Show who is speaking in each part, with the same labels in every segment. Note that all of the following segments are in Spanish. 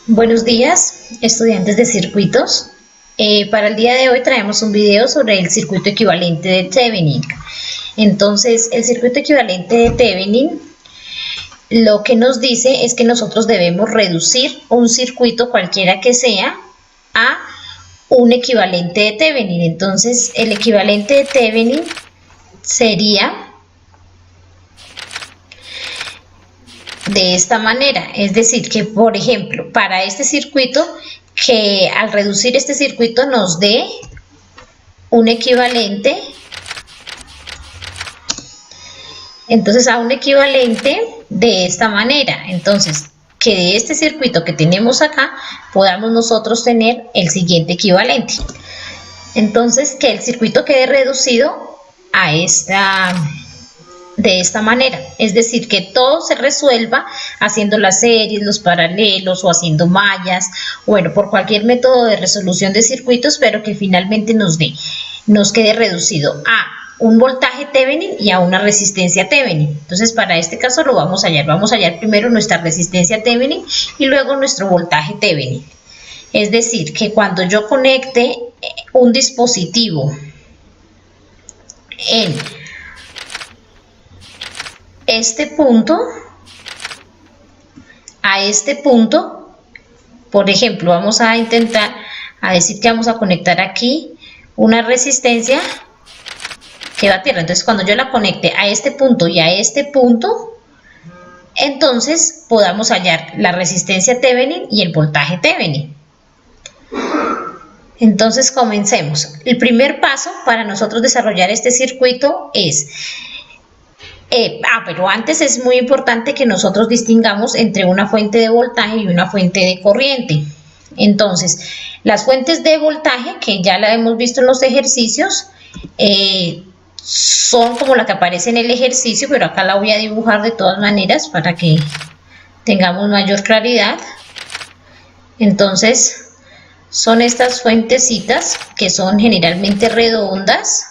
Speaker 1: Buenos días, estudiantes de circuitos. Para el día de hoy traemos un video sobre el circuito equivalente de Thevenin. Entonces, el circuito equivalente de Thevenin lo que nos dice es que nosotros debemos reducir un circuito cualquiera que sea a un equivalente de Thevenin. Entonces, el equivalente de Thevenin sería de esta manera, es decir, que por ejemplo, para este circuito, que al reducir este circuito nos dé un equivalente, entonces a un equivalente de esta manera, entonces que de este circuito que tenemos acá podamos nosotros tener el siguiente equivalente. Entonces que el circuito quede reducido a de esta manera, es decir, que todo se resuelva haciendo las series, los paralelos o haciendo mallas, bueno, por cualquier método de resolución de circuitos, pero que finalmente nos quede reducido a un voltaje Thevenin y a una resistencia Thevenin. Entonces, para este caso lo vamos a hallar primero nuestra resistencia Thevenin y luego nuestro voltaje Thevenin. Es decir, que cuando yo conecte un dispositivo en este punto a este punto, por ejemplo, vamos a intentar decir que vamos a conectar aquí una resistencia que va a tierra. Entonces, cuando yo la conecte a este punto y a este punto, entonces podamos hallar la resistencia Thevenin y el voltaje Thevenin. Entonces, comencemos. El primer paso para nosotros desarrollar este circuito es pero antes es muy importante que nosotros distingamos entre una fuente de voltaje y una fuente de corriente. Entonces, las fuentes de voltaje, que ya la hemos visto en los ejercicios, son como la que aparece en el ejercicio, pero acá la voy a dibujar de todas maneras para que tengamos mayor claridad. Entonces, son estas fuentecitas que son generalmente redondas.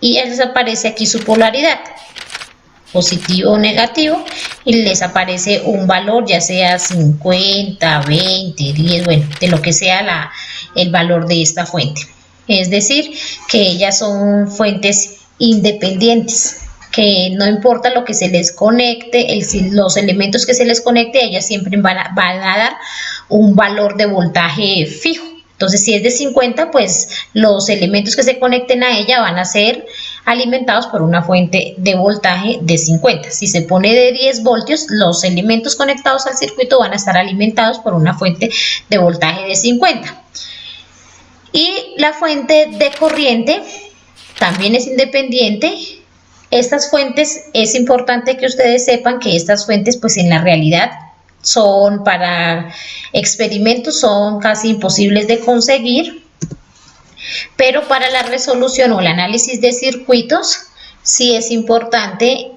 Speaker 1: Y les aparece aquí su polaridad, positivo o negativo, y les aparece un valor, ya sea 50, 20, 10, bueno, de lo que sea el valor de esta fuente. Es decir, que ellas son fuentes independientes, que no importa lo que se les conecte, los elementos que se les conecte, ellas siempre van a dar un valor de voltaje fijo. Entonces, si es de 50, pues los elementos que se conecten a ella van a ser alimentados por una fuente de voltaje de 50. Si se pone de 10 voltios, los elementos conectados al circuito van a estar alimentados por una fuente de voltaje de 50. Y la fuente de corriente también es independiente. Estas fuentes, es importante que ustedes sepan que estas fuentes, pues en la realidad, son para experimentos, son casi imposibles de conseguir, pero para la resolución o el análisis de circuitos sí es importante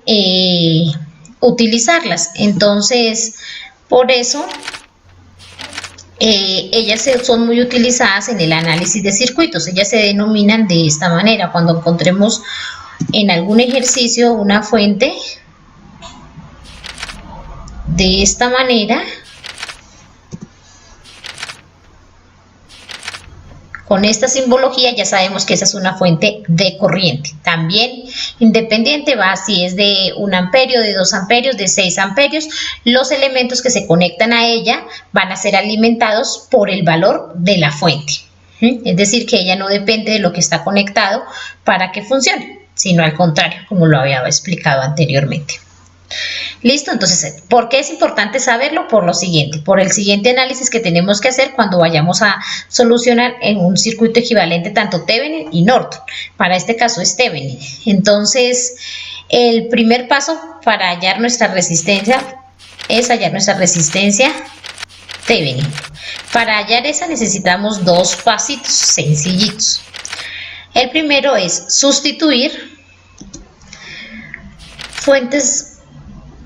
Speaker 1: utilizarlas. Entonces, por eso ellas son muy utilizadas en el análisis de circuitos. Ellas se denominan de esta manera. Cuando encontremos en algún ejercicio una fuente de esta manera, con esta simbología ya sabemos que esa es una fuente de corriente. También independiente va si es de 1 amperio, de 2 amperios, de 6 amperios. Los elementos que se conectan a ella van a ser alimentados por el valor de la fuente. Es decir, que ella no depende de lo que está conectado para que funcione, sino al contrario, como lo había explicado anteriormente. Listo, entonces, ¿por qué es importante saberlo? Por lo siguiente, por el siguiente análisis que tenemos que hacer cuando vayamos a solucionar en un circuito equivalente tanto Thevenin y Norton. Para este caso es Thevenin. Entonces, el primer paso para hallar nuestra resistencia es hallar nuestra resistencia Thevenin. Para hallar esa necesitamos dos pasitos sencillitos. El primero es sustituir fuentes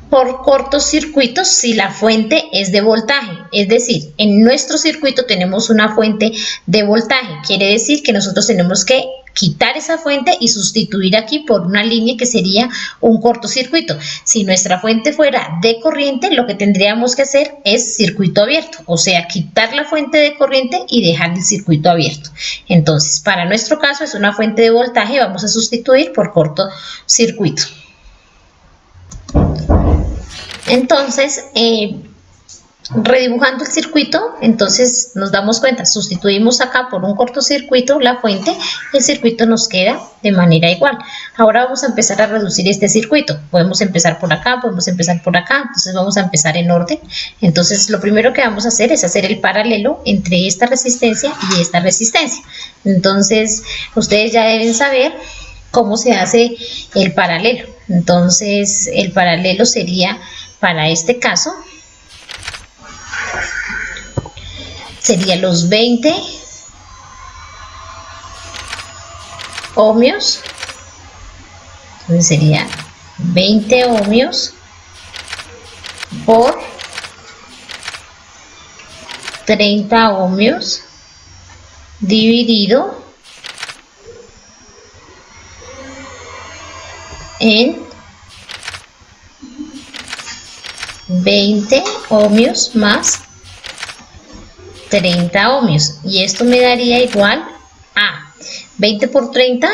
Speaker 1: por cortocircuitos si la fuente es de voltaje. Es decir, en nuestro circuito tenemos una fuente de voltaje. Quiere decir que nosotros tenemos que quitar esa fuente y sustituir aquí por una línea que sería un cortocircuito. Si nuestra fuente fuera de corriente, lo que tendríamos que hacer es circuito abierto, o sea, quitar la fuente de corriente y dejar el circuito abierto. Entonces, para nuestro caso es una fuente de voltaje, vamos a sustituir por cortocircuito. Entonces, redibujando el circuito, entonces nos damos cuenta, sustituimos acá por un cortocircuito la fuente, el circuito nos queda de manera igual. Ahora vamos a empezar a reducir este circuito, podemos empezar por acá, podemos empezar por acá, entonces vamos a empezar en orden. Entonces lo primero que vamos a hacer es hacer el paralelo entre esta resistencia y esta resistencia. Entonces ustedes ya deben saber cómo se hace el paralelo. Entonces el paralelo sería, para este caso, sería los 20 ohmios, entonces sería 20 ohmios por 30 ohmios dividido en 20 ohmios más 30 ohmios, y esto me daría igual a 20 por 30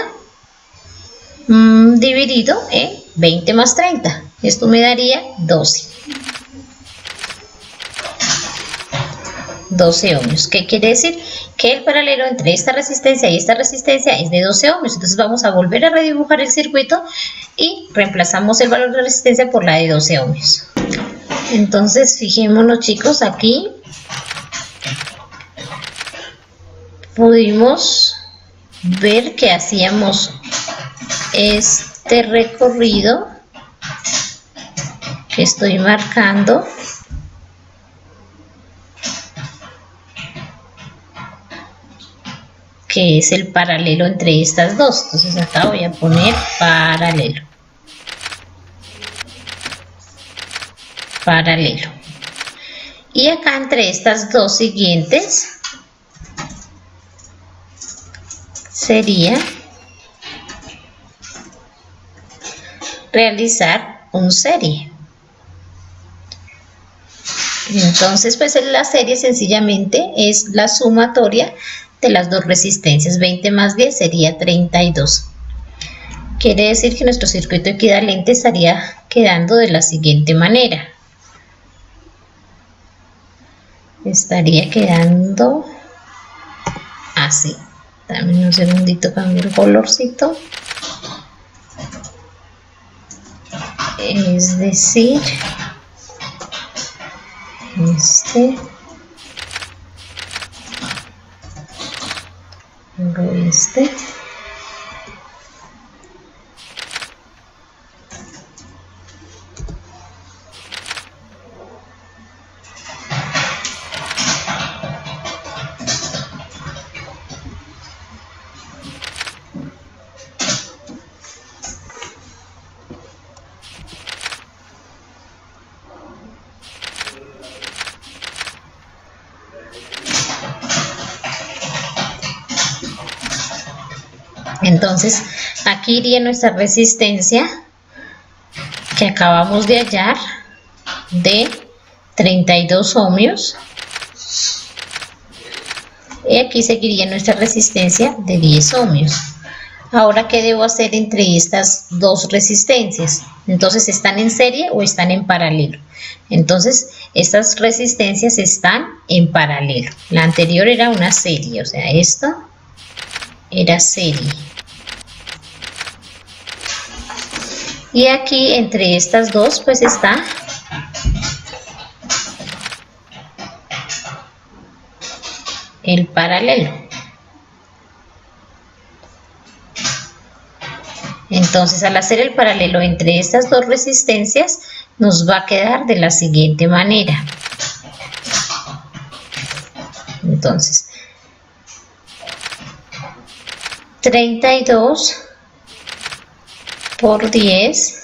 Speaker 1: dividido en 20 más 30, esto me daría 12 ohmios. ¿Qué quiere decir? Que el paralelo entre esta resistencia y esta resistencia es de 12 ohmios. Entonces vamos a volver a redibujar el circuito y reemplazamos el valor de resistencia por la de 12 ohmios. Entonces fijémonos, chicos, aquí pudimos ver que hacíamos este recorrido que estoy marcando, que es el paralelo entre estas dos. Entonces acá voy a poner paralelo, y acá entre estas dos siguientes sería realizar un serie. Entonces, pues la serie sencillamente es la sumatoria de las dos resistencias. 20 más 10 sería 32. Quiere decir que nuestro circuito equivalente estaría quedando de la siguiente manera. Estaría quedando así. Dame un segundito, cambio el colorcito. Es decir, luego este. Entonces aquí iría nuestra resistencia que acabamos de hallar de 32 ohmios, y aquí seguiría nuestra resistencia de 10 ohmios. Ahora, ¿qué debo hacer entre estas dos resistencias? Entonces, ¿están en serie o están en paralelo? Entonces, estas resistencias están en paralelo. La anterior era una serie, o sea, esto era serie. Y aquí entre estas dos pues está el paralelo. Entonces, al hacer el paralelo entre estas dos resistencias, nos va a quedar de la siguiente manera. Entonces, 32 por 10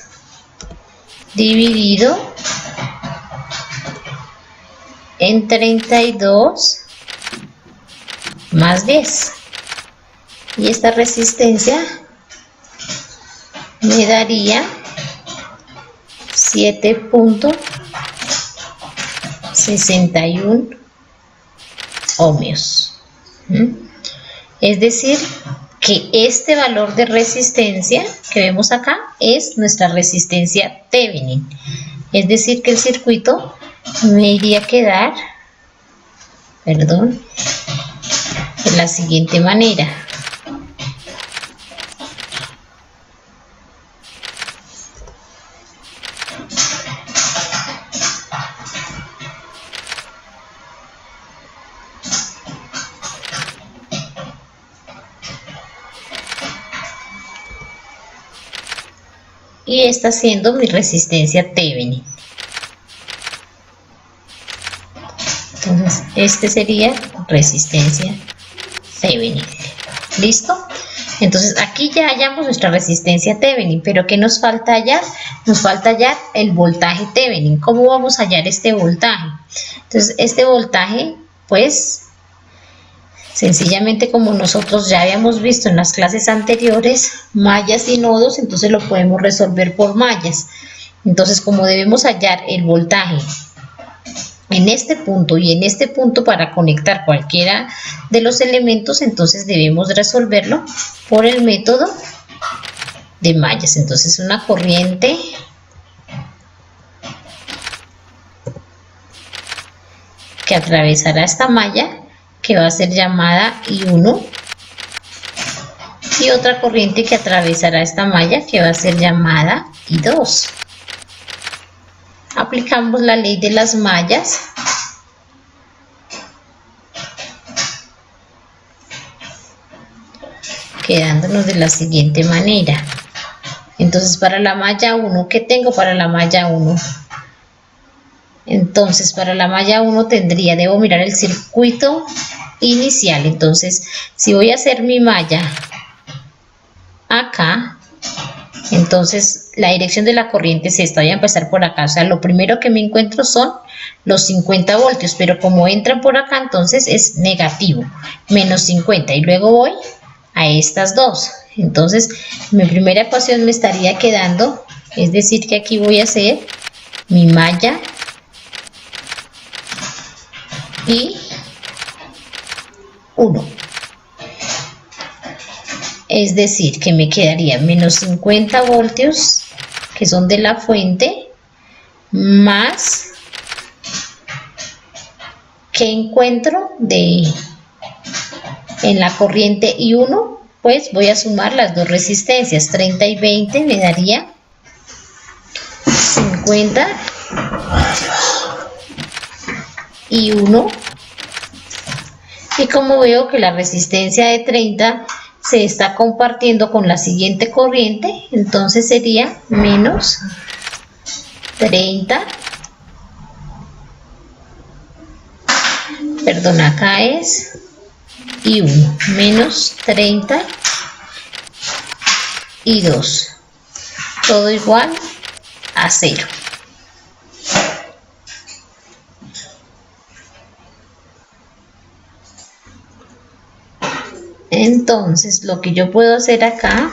Speaker 1: dividido en 32 más 10. y esta resistencia me daría 7.61 ohmios. Es decir, que este valor de resistencia que vemos acá es nuestra resistencia Thevenin. Es decir, que el circuito me iría a quedar, de la siguiente manera. Y esta siendo mi resistencia Thevenin. Entonces, este sería resistencia Thevenin. ¿Listo? Entonces, aquí ya hallamos nuestra resistencia Thevenin, pero ¿qué nos falta hallar? Nos falta hallar el voltaje Thevenin. ¿Cómo vamos a hallar este voltaje? Entonces, este voltaje, pues, sencillamente como nosotros ya habíamos visto en las clases anteriores, mallas y nodos, entonces lo podemos resolver por mallas. Entonces, como debemos hallar el voltaje en este punto y en este punto para conectar cualquiera de los elementos, entonces debemos resolverlo por el método de mallas. Entonces, una corriente que atravesará esta malla, que va a ser llamada I1, y otra corriente que atravesará esta malla, que va a ser llamada I2. Aplicamos la ley de las mallas. Quedándonos de la siguiente manera. Entonces, para la malla 1, ¿qué tengo para la malla 1? Entonces, para la malla 1 debo mirar el circuito inicial. Entonces, si voy a hacer mi malla acá, entonces la dirección de la corriente es esta. Voy a empezar por acá. O sea, lo primero que me encuentro son los 50 voltios, pero como entran por acá, entonces es negativo, menos 50. Y luego voy a estas dos. Entonces, mi primera ecuación me estaría quedando, es decir, que aquí voy a hacer mi malla y 1. Es decir, que me quedaría menos 50 voltios, que son de la fuente, más que encuentro en la corriente I1, pues voy a sumar las dos resistencias, 30 y 20 me daría 50 y 1. Y como veo que la resistencia de 30 se está compartiendo con la siguiente corriente, entonces sería menos 30, perdón, acá es y 1, menos 30 y 2, todo igual a 0. Entonces, lo que yo puedo hacer acá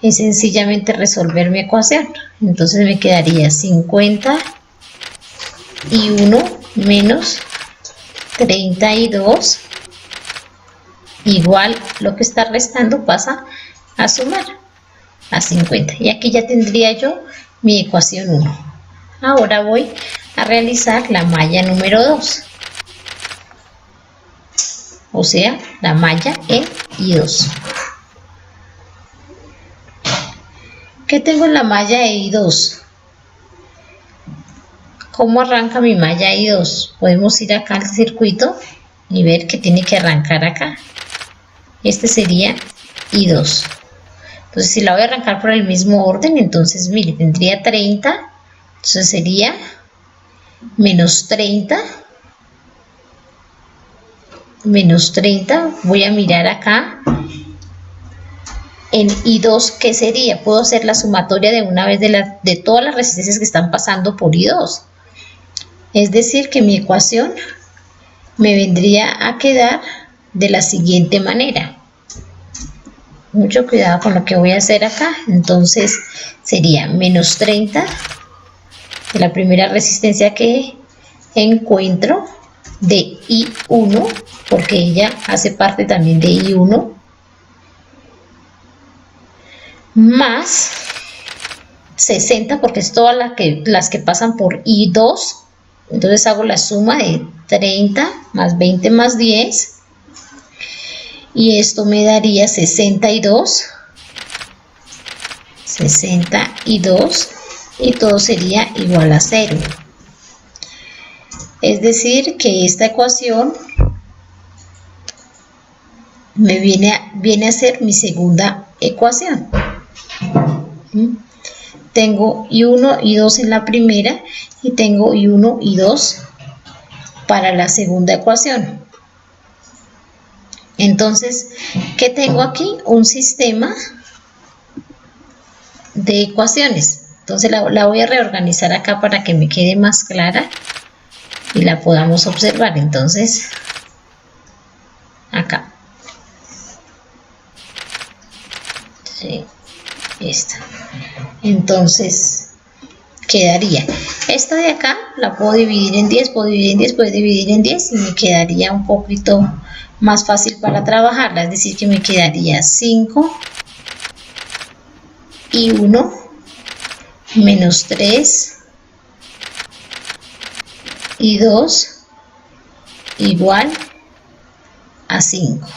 Speaker 1: es sencillamente resolver mi ecuación. Entonces me quedaría 50 y 1 menos 32 igual, lo que está restando pasa a sumar a 50. Y aquí ya tendría yo mi ecuación 1. Ahora voy a realizar la malla número 2. O sea, la malla en I2. ¿Qué tengo en la malla I2? ¿Cómo arranca mi malla I2? Podemos ir acá al circuito y ver que tiene que arrancar acá. Este sería I2. Entonces, si la voy a arrancar por el mismo orden, entonces, mire, tendría 30. Entonces sería menos 30. Menos 30, voy a mirar acá en I2, ¿qué sería? Puedo hacer la sumatoria de una vez de todas las resistencias que están pasando por I2. Es decir, que mi ecuación me vendría a quedar de la siguiente manera. Mucho cuidado con lo que voy a hacer acá. Entonces sería menos 30 de la primera resistencia que encuentro de I1, porque ella hace parte también de I1, más 60, porque es todas las que pasan por I2. Entonces hago la suma de 30 más 20 más 10, y esto me daría 62, y todo sería igual a 0. Es decir, que esta ecuación me viene a ser mi segunda ecuación. Tengo I1 y 2 en la primera, y tengo I1 y 2 para la segunda ecuación. Entonces, ¿qué tengo aquí? Un sistema de ecuaciones. Entonces la voy a reorganizar acá para que me quede más clara y la podamos observar. Entonces, acá. Sí, esta. Entonces, quedaría esta de acá, la puedo dividir en 10, puedo dividir en 10, y me quedaría un poquito más fácil para trabajarla. Es decir, que me quedaría 5 y 1 menos 3 y 2 igual a 5.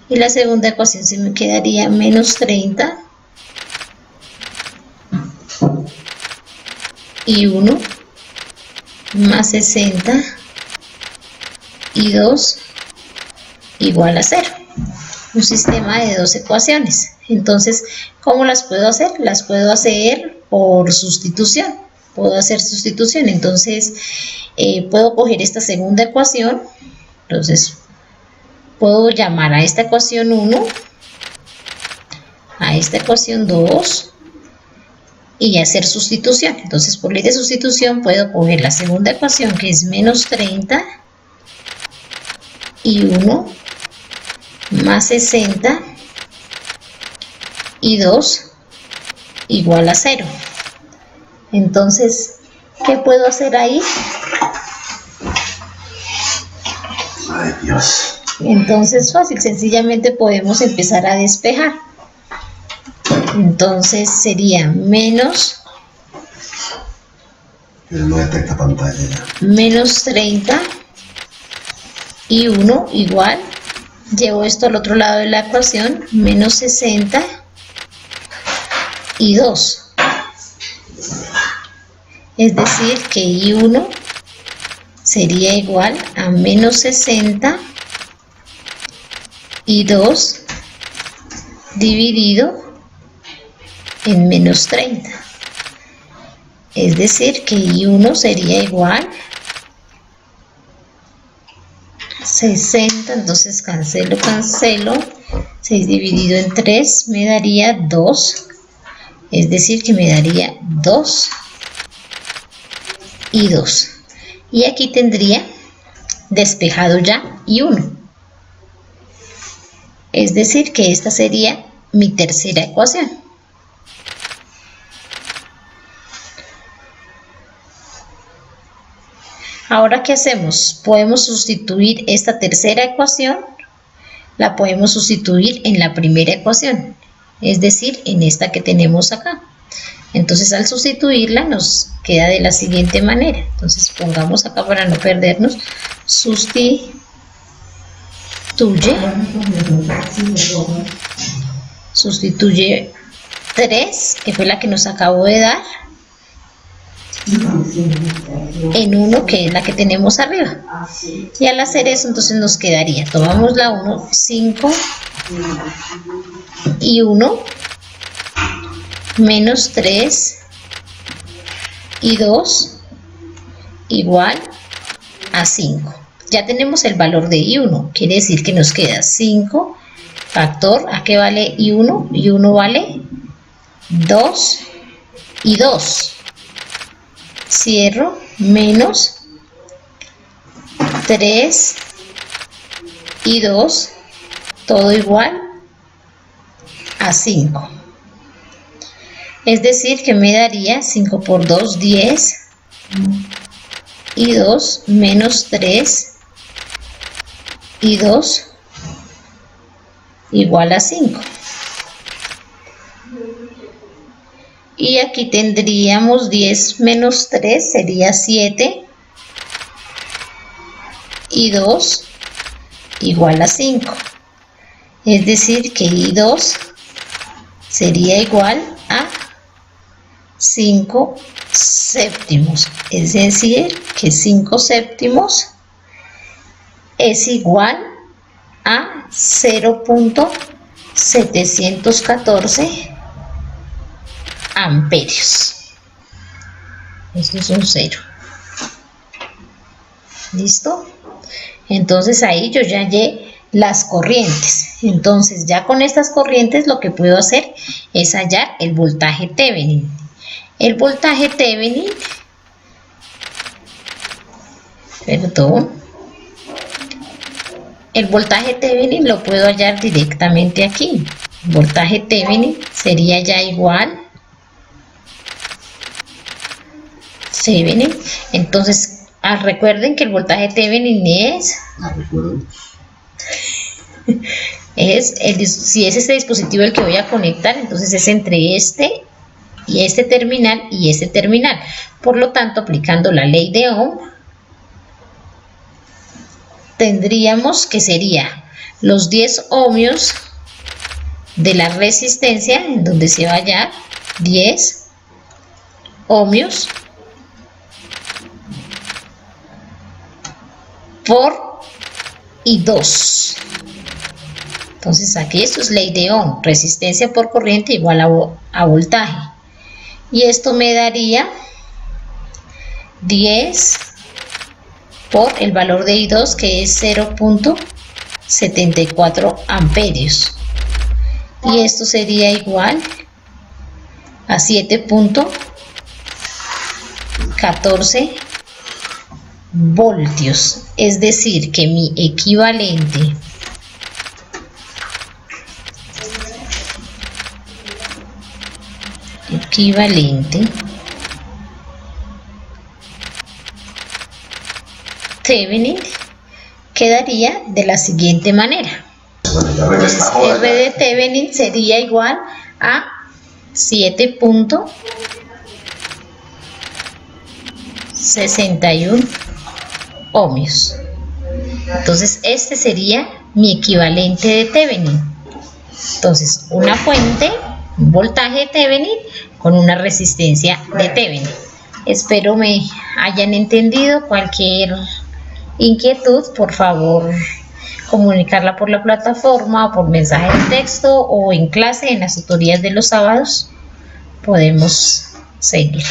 Speaker 1: Y la segunda ecuación se me quedaría menos 30 y 1 más 60 y 2 igual a 0. Un sistema de dos ecuaciones. Entonces, ¿cómo las puedo hacer? Las puedo hacer por sustitución. Puedo hacer sustitución. Entonces, puedo coger esta segunda ecuación. Entonces, puedo llamar a esta ecuación 1, a esta ecuación 2, y hacer sustitución. Entonces, por ley de sustitución, puedo coger la segunda ecuación, que es menos 30 y 1 más 60 y 2 igual a 0. Entonces, ¿qué puedo hacer ahí?
Speaker 2: Ay, Dios.
Speaker 1: Entonces, fácil, sencillamente podemos empezar a despejar. Entonces sería menos,
Speaker 2: Pero no detecta pantalla ya.
Speaker 1: menos 30 y 1 igual, llevo esto al otro lado de la ecuación, menos 60 y 2. Es decir, que I1 sería igual a menos 60 y 2 dividido en menos 30. Es decir, que I1 sería igual a 60, entonces cancelo, 6 dividido en 3 me daría 2, es decir, que me daría 2 y 2. Y aquí tendría despejado ya I1. Es decir, que esta sería mi tercera ecuación. Ahora, ¿qué hacemos? Podemos sustituir esta tercera ecuación, la podemos sustituir en la primera ecuación, es decir, en esta que tenemos acá. Entonces, al sustituirla nos queda de la siguiente manera. Entonces, pongamos acá para no perdernos, sustituye 3, que fue la que nos acabó de dar, en 1, que es la que tenemos arriba. Y al hacer eso, entonces nos quedaría, tomamos la 1, 5 y 1 menos 3 y 2 igual a 5. Ya tenemos el valor de I1, quiere decir que nos queda 5 factor, ¿a qué vale I1? I1 vale 2 y 2. Cierro, menos 3 y 2, todo igual a 5. Es decir, que me daría 5 por 2, 10, y 2 menos 3 y 2 igual a 5. Y aquí tendríamos 10 menos 3 sería 7 y 2 igual a 5. Es decir, que I2 sería igual a 5 séptimos. Es decir, que 5 séptimos es igual a 0.714 amperios. Esto es un 0. ¿Listo? Entonces ahí yo ya hallé las corrientes. Entonces ya con estas corrientes lo que puedo hacer es hallar el voltaje Thevenin. El voltaje Thevenin, el voltaje Thevenin lo puedo hallar directamente aquí. El voltaje Thevenin sería ya igual Thevenin. Entonces recuerden que el voltaje Thevenin si es este dispositivo el que voy a conectar, entonces es entre este y este terminal y este terminal. Por lo tanto, aplicando la ley de Ohm, tendríamos que sería los 10 ohmios de la resistencia, en donde se va a hallar 10 ohmios por I2. Entonces aquí esto es ley de Ohm, resistencia por corriente igual a voltaje. Y esto me daría 10 por el valor de I2, que es 0.74 amperios. Y esto sería igual a 7.14 voltios. Es decir, que mi equivalente Thevenin quedaría de la siguiente manera. R de Thevenin sería igual a 7.61 ohmios. Entonces este sería mi equivalente de Thevenin. Entonces una fuente, un voltaje de Thevenin con una resistencia de Thevenin. Espero me hayan entendido. Cualquier inquietud, por favor, comunicarla por la plataforma, por mensaje de texto o en clase, en las tutorías de los sábados. Podemos seguir.